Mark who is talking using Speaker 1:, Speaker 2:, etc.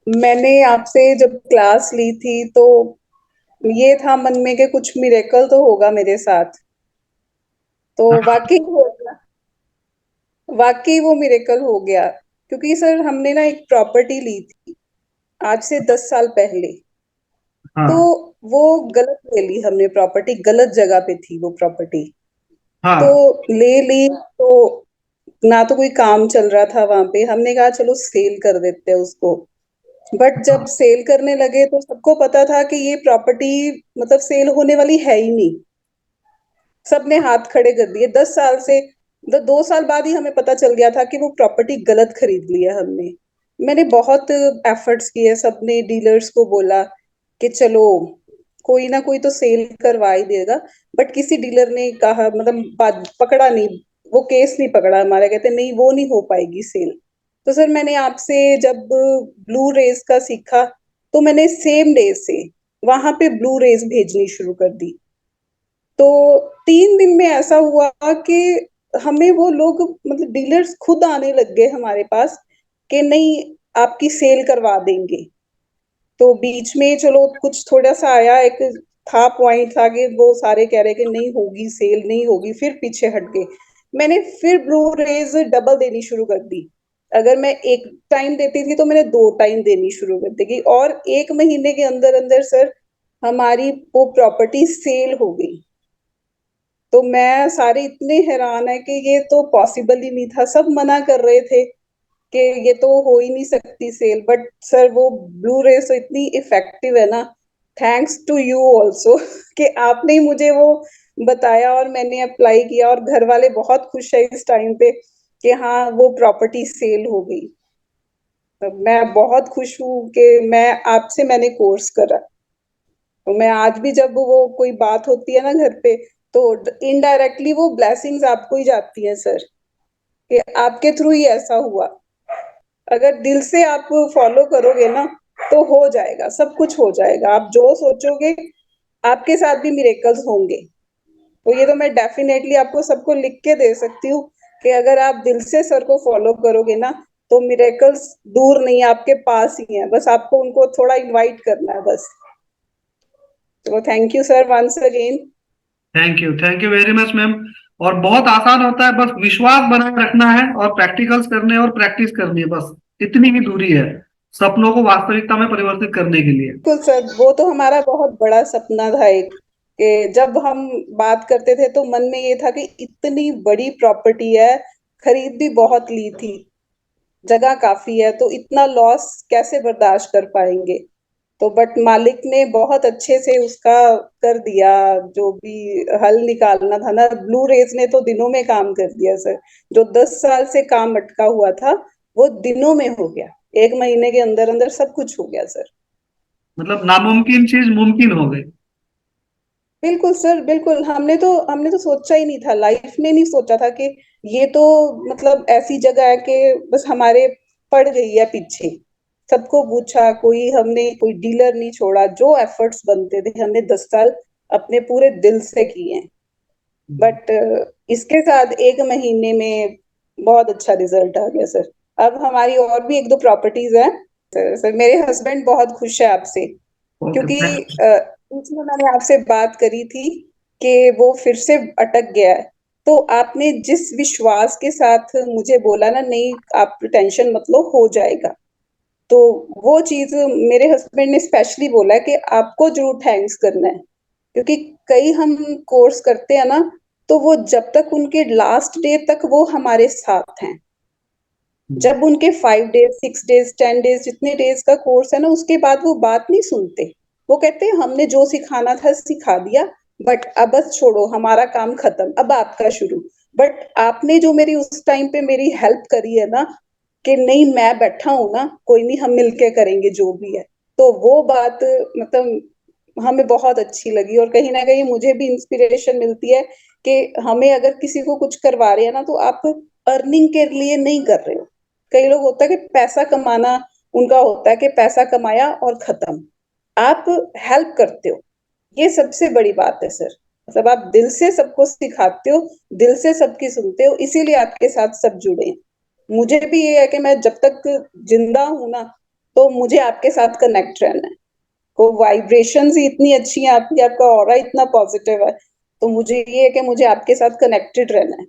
Speaker 1: मैंने आपसे जब क्लास ली थी तो ये था मन में कि कुछ मिरेकल तो होगा मेरे साथ। तो
Speaker 2: हाँ।
Speaker 1: वाकई वो मिरेकल हो गया, क्योंकि सर हमने ना एक प्रॉपर्टी ली थी आज से 10 साल पहले। तो
Speaker 2: हाँ।
Speaker 1: वो गलत ले ली हमने, प्रॉपर्टी गलत जगह पे थी वो प्रॉपर्टी। तो
Speaker 2: हाँ।
Speaker 1: ले ली तो ना तो कोई काम चल रहा था वहां पे, हमने कहा चलो सेल कर देते हैं उसको। बट जब
Speaker 2: हाँ।
Speaker 1: सेल करने लगे तो सबको पता था कि ये प्रॉपर्टी मतलब सेल होने वाली है ही नहीं। सबने हाथ खड़े कर दिए 10 साल से। 2 साल बाद ही हमें पता चल गया था कि वो प्रॉपर्टी गलत खरीद लिया हमने। मैंने बहुत एफर्ट्स किए, सबने डीलर्स को बोला कि चलो कोई ना कोई तो सेल करवा ही देगा। बट किसी डीलर ने कहा, मतलब पकड़ा नहीं, वो केस नहीं पकड़ा हमारा, कहते नहीं वो नहीं हो पाएगी सेल। तो सर मैंने आपसे जब ब्लू रेज का सीखा तो मैंने सेम डे से वहां पे ब्लू रेज भेजनी शुरू कर दी। तो 3 दिन में ऐसा हुआ कि हमें वो लोग, मतलब डीलर्स खुद आने लग गए हमारे पास कि नहीं आपकी सेल करवा देंगे। तो बीच में चलो कुछ थोड़ा सा आया, एक था पॉइंट था कि वो सारे कह रहे कि नहीं होगी सेल, नहीं होगी, फिर पीछे हट गए। मैंने फिर ब्लू रेज डबल देनी शुरू कर दी। अगर मैं एक टाइम देती थी तो मैंने 2 टाइम देनी शुरू कर दी, और 1 महीने के अंदर अंदर सर हमारी वो प्रॉपर्टी सेल हो गई। तो मैं सारे इतने हैरान है कि ये तो पॉसिबल ही नहीं था, सब मना कर रहे थे कि ये तो हो ही नहीं सकती सेल। बट सर वो ब्लू रेस तो इतनी इफेक्टिव है ना, थैंक्स टू यू ऑल्सो कि आपने ही मुझे वो बताया और मैंने अप्लाई किया, और घर वाले बहुत खुश है इस टाइम पे कि हाँ वो प्रॉपर्टी सेल हो गई। तो मैं बहुत खुश हूँ कि मैंने कोर्स करा। तो मैं आज भी जब वो कोई बात होती है ना घर पे, तो इनडायरेक्टली वो ब्लेसिंग्स आपको ही जाती हैं सर, कि आपके थ्रू ही ऐसा हुआ। अगर दिल से आप फॉलो करोगे ना तो हो जाएगा, सब कुछ हो जाएगा, आप जो सोचोगे आपके साथ भी मिरेकल्स होंगे। तो ये तो मैं डेफिनेटली आपको सबको लिख के दे सकती हूँ कि अगर आप दिल से सर को फॉलो करोगे ना तो मिरेकल्स दूर नहीं, आपके पास ही है, बस आपको उनको थोड़ा इनवाइट करना है बस। तो thank you sir once again.
Speaker 2: Thank you very much ma'am. और बहुत आसान होता है, बस विश्वास बनाए रखना है और प्रैक्टिकल्स करने और प्रैक्टिस करनी है, बस इतनी ही दूरी है सपनों को वास्तविकता में परिवर्तित करने के लिए।
Speaker 1: बिल्कुल सर, वो तो हमारा बहुत बड़ा सपना था एक, कि जब हम बात करते थे तो मन में ये था कि इतनी बड़ी प्रॉपर्टी है, खरीद भी बहुत ली थी, जगह काफी है, तो इतना लॉस कैसे बर्दाश्त कर पाएंगे। तो बट मालिक ने बहुत अच्छे से उसका कर दिया, जो भी हल निकालना था ना, ब्लू रेज ने तो दिनों में काम कर दिया सर। जो 10 साल से काम अटका हुआ था वो दिनों में हो गया, 1 महीने के अंदर अंदर सब कुछ हो गया सर।
Speaker 2: मतलब नामुमकिन चीज मुमकिन हो गई।
Speaker 1: बिल्कुल सर, बिल्कुल। हमने तो सोचा ही नहीं था, लाइफ में नहीं सोचा था कि ये तो मतलब ऐसी जगह है कि बस हमारे पड़ गई है पीछे। सबको पूछा, हमने कोई डीलर नहीं छोड़ा, जो एफर्ट्स बनते थे हमने 10 साल अपने पूरे दिल से किए हैं। बट इसके साथ 1 महीने में बहुत अच्छा रिजल्ट आ गया सर। अब हमारी और भी 1-2 प्रॉपर्टीज हैं। सर मेरे हस्बैंड बहुत खुश है आपसे,
Speaker 2: ओके।
Speaker 1: क्योंकि इसमें मैंने आपसे बात करी थी कि वो फिर से अटक गया है। तो आपने जिस विश्वास के साथ मुझे बोला ना, नहीं आप टेंशन मत लो हो जाएगा, तो वो चीज मेरे हस्बैंड ने स्पेशली बोला है कि आपको जरूर थैंक्स करना है। क्योंकि कई हम कोर्स करते हैं ना, तो वो जब तक उनके लास्ट डे तक वो हमारे साथ हैं, जब उनके 5 डेज 6 डेज 10 डेज जितने डेज का कोर्स है ना, उसके बाद वो बात नहीं सुनते। वो कहते हैं हमने जो सिखाना था सिखा दिया, बट अब बस छोड़ो, हमारा काम खत्म, अब आपका शुरू। बट आपने जो मेरी उस टाइम पे मेरी हेल्प करी है ना, कि नहीं मैं बैठा हूं ना, कोई नहीं हम मिलके करेंगे जो भी है, तो वो बात मतलब हमें बहुत अच्छी लगी। और कहीं ना कहीं मुझे भी इंस्पिरेशन मिलती है कि हमें अगर किसी को कुछ करवा रहे हैं ना, तो आप अर्निंग के लिए नहीं कर रहे हो। कई लोग होता है कि पैसा कमाना उनका होता है कि पैसा कमाया और खत्म। आप हेल्प करते हो, ये सबसे बड़ी बात है सर। मतलब आप दिल से सबको सिखाते हो, दिल से सबकी सुनते हो, इसीलिए आपके साथ सब जुड़े हैं। मुझे भी ये है कि मैं जब तक जिंदा हूं ना, तो मुझे आपके साथ कनेक्ट रहना है। तो वाइब्रेशंस ही इतनी अच्छी हैं आपकी, आपका ऑरा इतना पॉजिटिव है, तो मुझे ये है कि मुझे आपके साथ कनेक्टेड रहना है।